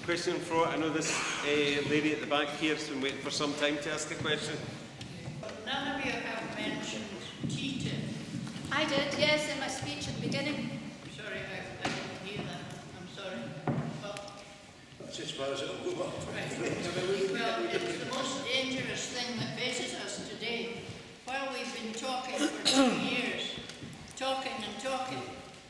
Question from the floor. I know this lady at the back here has been waiting for some time to ask a question. None of you have mentioned TTIP. I did, yes, in my speech at the beginning. Sorry, I didn't hear that. I'm sorry. Well, that's as far as it'll go up. right. Well, it's the most dangerous thing that faces us today. While we've been talking for 2 years, talking and talking,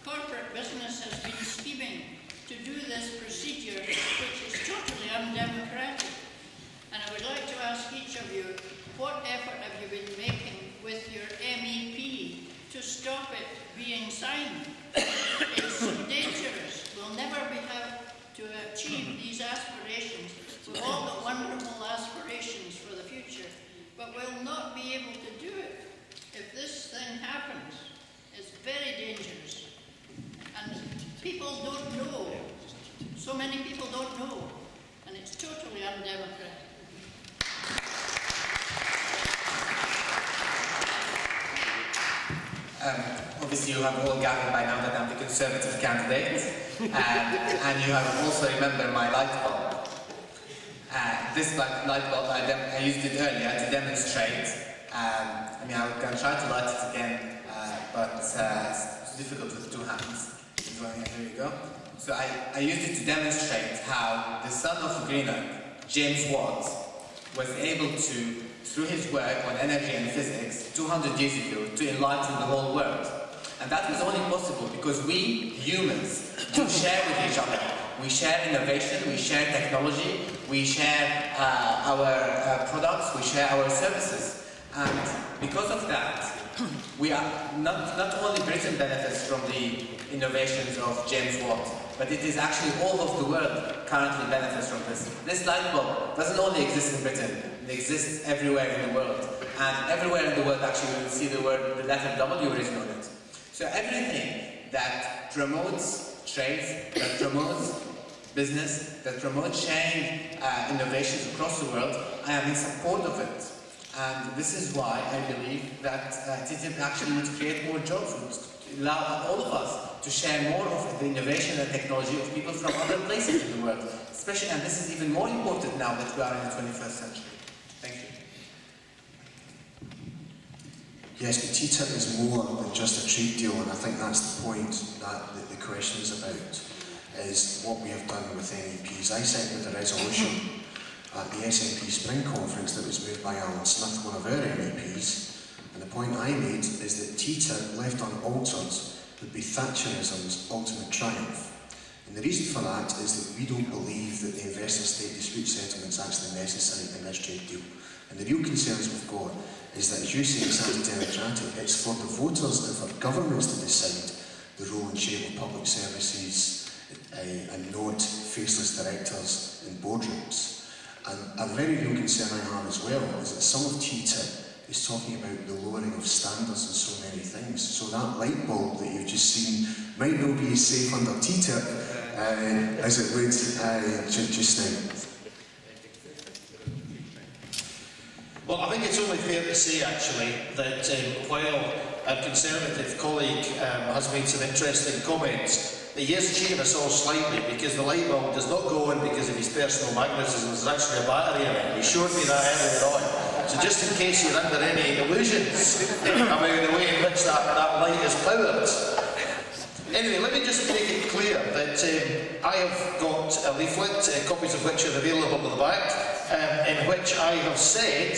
corporate business has been scheming to do this procedure, which is totally undemocratic. And I would like to ask each of you, what effort have you been making with your MEP to stop it being signed? It's so dangerous. We'll never be able to achieve these aspirations, with all the wonderful aspirations for the future, but we'll not be able to do it if this thing happens. It's very dangerous. And people don't know. So many people don't know. And it's totally undemocratic. Obviously you have all gathered by now that I'm the Conservative candidate, and you have also remembered my light bulb. This light bulb, I used it earlier to demonstrate. I mean, I'm going to try to light it again, but it's difficult with 2 hands. Here you go. So I used it to demonstrate how the son of Greenock, James Watt, was able to, through his work on energy and physics 200 years ago, to enlighten the whole world. And that was only possible because we, humans, do share with each other. We share innovation, we share technology, we share our products, we share our services. And because of that, we are not only Britain benefits from the innovations of James Watt, but it is actually all of the world currently benefits from this. This light bulb doesn't only exist in Britain, it exists everywhere in the world. And everywhere in the world actually you will see the letter W written on it. So everything that promotes trade, that promotes business, that promotes sharing innovations across the world, I am in support of it. And this is why I believe that TTIP actually would create more jobs, would allow all of us to share more of the innovation and technology of people from other places in the world. Especially, and this is even more important now that we are in the 21st century. Thank you. Yes, but TTIP is more than just a trade deal, and I think that's the point that the question is about, is what we have done with MEPs. I sent with a resolution at the SNP Spring Conference that was moved by Alan Smith, one of our MEPs, and the point I made is that TTIP, left unaltered, would be Thatcherism's ultimate triumph. And the reason for that is that we don't believe that the investor-state dispute settlement is actually necessary in this trade deal. And the real concerns we've got is that, as you say, it's anti-democratic. It's for the voters and for governments to decide the role and shape of public services and not faceless directors in boardrooms. And a very real concern I have as well is that some of TTIP is talking about the lowering of standards and so many things. So that light bulb that you've just seen might not be as safe under TTIP as it would just now. Well, I think it's only fair to say, actually, that while a Conservative colleague has made some interesting comments, he is cheating us all slightly because the light bulb does not go on because of his personal magnetism. There's actually a battery in it. He showed me that earlier on. So just in case you're under any illusions about the way in which that light is powered. Anyway, let me just make it clear that I have got a leaflet, copies of which are available at the back, in which I have said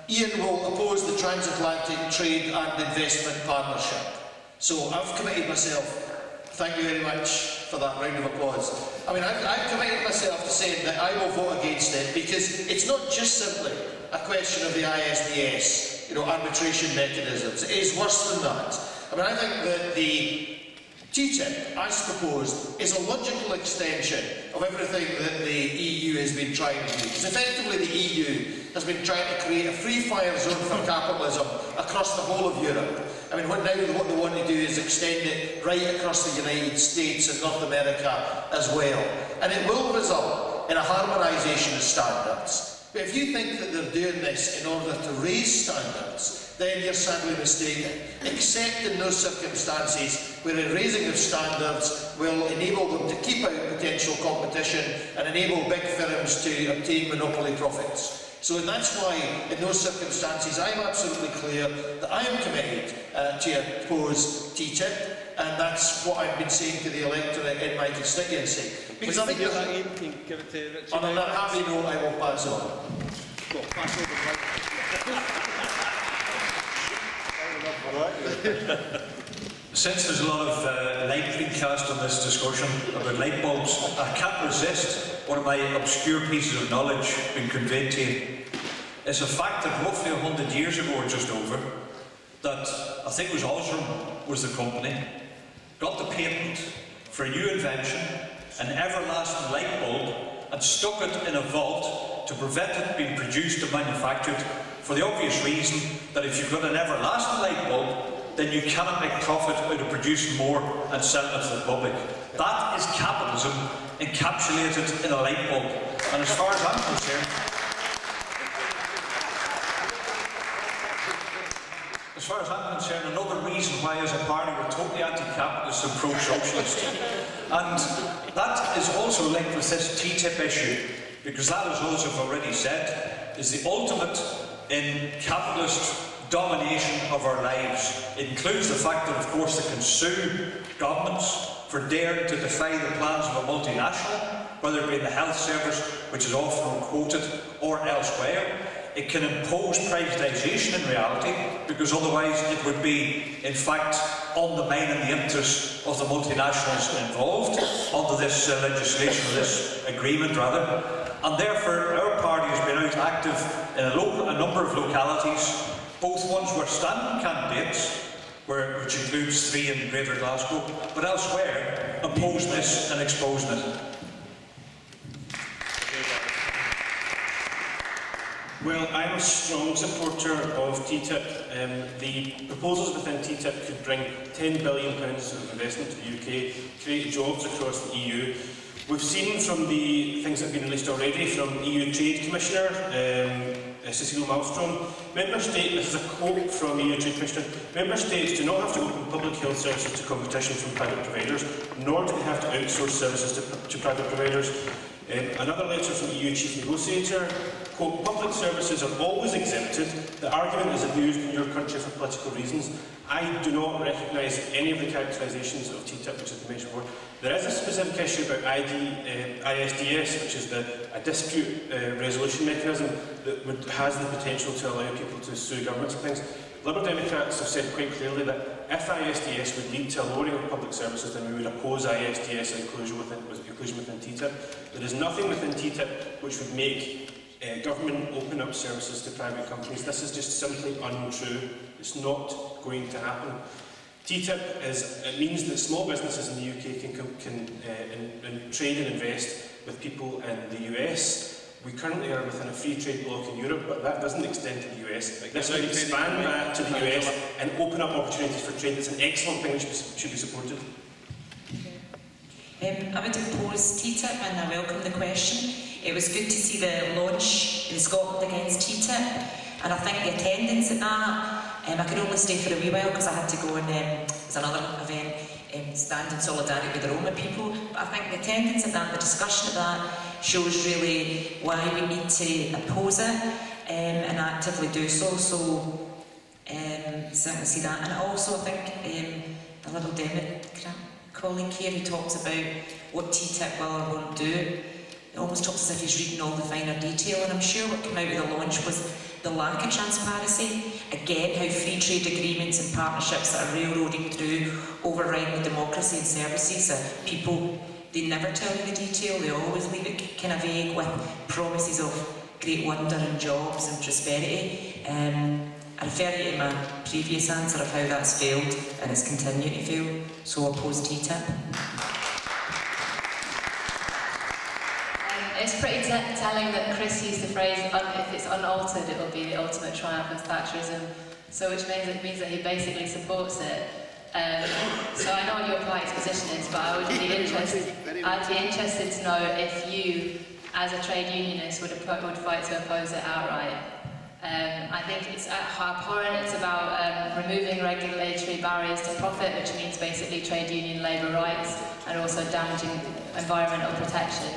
Ian will oppose the Transatlantic Trade and Investment Partnership. So I've committed myself. Thank you very much for that round of applause. I mean, I've committed myself to saying that I will vote against it because it's not just simply a question of the ISDS, arbitration mechanisms. It is worse than that. I mean, I think that the TTIP, as proposed, is a logical extension of everything that the EU has been trying to do. Because effectively the EU has been trying to create a free-fire zone for capitalism across the whole of Europe. I mean, what they want to do is extend it right across the United States and North America as well. And it will result in a harmonisation of standards. But if you think that they're doing this in order to raise standards, then you're sadly mistaken. Except in those circumstances where raising of standards will enable them to keep out potential competition and enable big firms to obtain monopoly profits. So that's why, in those circumstances, I'm absolutely clear that I am committed to oppose TTIP, and that's what I've been saying to the electorate in my constituency. Because I think, give it to Richard. on that happy note, I will pass on. Well, pass over the mic. Since there's a lot of light being cast on this discussion about light bulbs, I can't resist one of my obscure pieces of knowledge being conveyed to you. It's a fact that roughly 100 years ago or just over, that I think it was Osram was the company, got the patent for a new invention, an everlasting light bulb, and stuck it in a vault to prevent it being produced and manufactured, for the obvious reason that if you've got an everlasting light bulb, then you cannot make profit out of producing more and selling it to the public. That is capitalism encapsulated in a light bulb. And as far as I'm concerned, another reason why as a party we're totally anti-capitalist and pro-socialist. And that is also linked with this TTIP issue, because that, as others have already said, is the ultimate in capitalist domination of our lives. It includes the fact that, of course, they can sue governments for daring to defy the plans of a multinational, whether it be in the health service, which is often quoted, or elsewhere. It can impose privatisation in reality, because otherwise it would be, in fact, undermining the interests of the multinationals involved under this legislation, or this agreement rather. And therefore our party has been out active in a number of localities, both ones where standing candidates, which includes 3 in Greater Glasgow, but elsewhere opposing this and exposing it. Well, I'm a strong supporter of TTIP. The proposals within TTIP could bring £10 billion of investment to the UK, create jobs across the EU. We've seen from the things that have been released already from EU Trade Commissioner Cecile Malmström, this is a quote from EU Trade Commissioner, member states do not have to open public health services to competition from private providers, nor do they have to outsource services to private providers. Another letter from the EU Chief Negotiator, quote, public services are always exempted. The argument is abused in your country for political reasons. I do not recognise any of the characterisations of TTIP which has been mentioned before. There is a specific issue about ISDS, which is a dispute resolution mechanism that has the potential to allow people to sue governments and things. Liberal Democrats have said quite clearly that if ISDS would lead to a lowering of public services, then we would oppose ISDS inclusion within TTIP. There is nothing within TTIP which would make government open up services to private companies. This is just simply untrue. It's not going to happen. TTIP means that small businesses in the UK can trade and invest with people in the US. We currently are within a free trade bloc in Europe, but that doesn't extend to the US. This would expand that to the US and open up opportunities for trade. It's an excellent thing which should be supported. I would oppose TTIP and I welcome the question. It was good to see the launch in Scotland against TTIP, and I think the attendance at that, I could only stay for a wee while because I had to go and there's another event, stand in solidarity with the Roma people, but I think the attendance at that, the discussion of that, shows really why we need to oppose it and actively do so. So certainly see that. And also I think the Liberal Democrat colleague here who talks about what TTIP will or won't do, it almost talks as if he's reading all the finer detail, and I'm sure what came out of the launch was the lack of transparency. Again, how free trade agreements and partnerships that are railroading through override the democracy and services. People, they never tell you the detail, they always leave it kind of vague with promises of great wonder and jobs and prosperity. I refer you to my previous answer of how that's failed and it's continuing to fail, so oppose TTIP. It's pretty telling that Chris used the phrase, if it's unaltered, it will be the ultimate triumph of Thatcherism, so which means that he basically supports it. So I know what your party's position is, but I'd be interested to know if you, as a trade unionist, would fight to oppose it outright. I think it's abhorrent. It's about removing regulatory barriers to profit, which means basically trade union labour rights and also damaging environmental protection.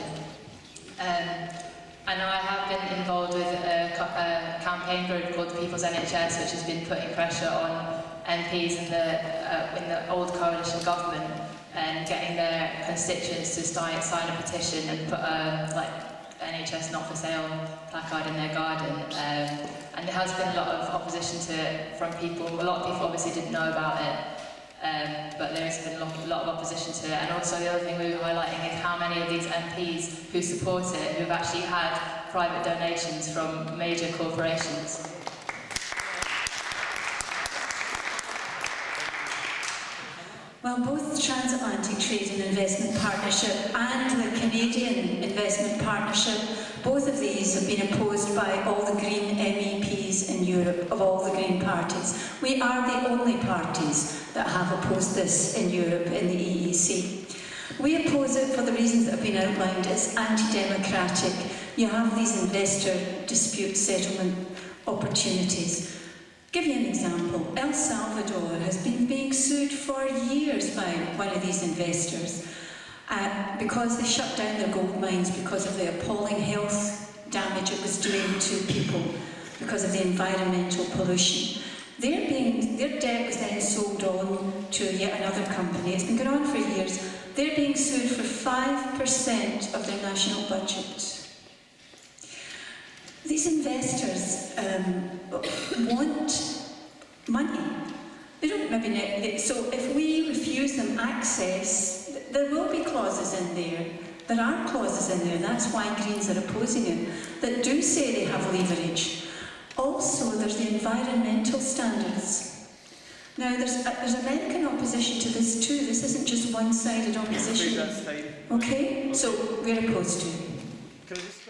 And I have been involved with a campaign group called the People's NHS, which has been putting pressure on MPs in the old coalition government and getting their constituents to sign a petition and put like NHS not for sale placard in their garden. And there has been a lot of opposition to it from people. A lot of people obviously didn't know about it. But there has been a lot of opposition to it. And also the other thing we were highlighting is how many of these MPs who support it, who've actually had private donations from major corporations. Well, both the Transatlantic Trade and Investment Partnership and the Canadian Investment Partnership, both of these have been opposed by all the Green MEPs in Europe, of all the Green parties. We are the only parties that have opposed this in Europe, in the EEC. We oppose it for the reasons that have been outlined. It's anti-democratic. You have these investor dispute settlement opportunities. Give you an example. El Salvador has been being sued for years by one of these investors because they shut down their gold mines because of the appalling health damage it was doing to people because of the environmental pollution. Their debt was then sold on to yet another company. It's been going on for years. They're being sued for 5% of their national budget. These investors want money. They don't maybe. So if we refuse them access, there will be clauses in there. There are clauses in there, and that's why Greens are opposing it, that do say they have leverage. Also, there's the environmental standards. Now, there's American opposition to this too. This isn't just one-sided opposition. That's fine. Okay? So we're opposed to it. Can I just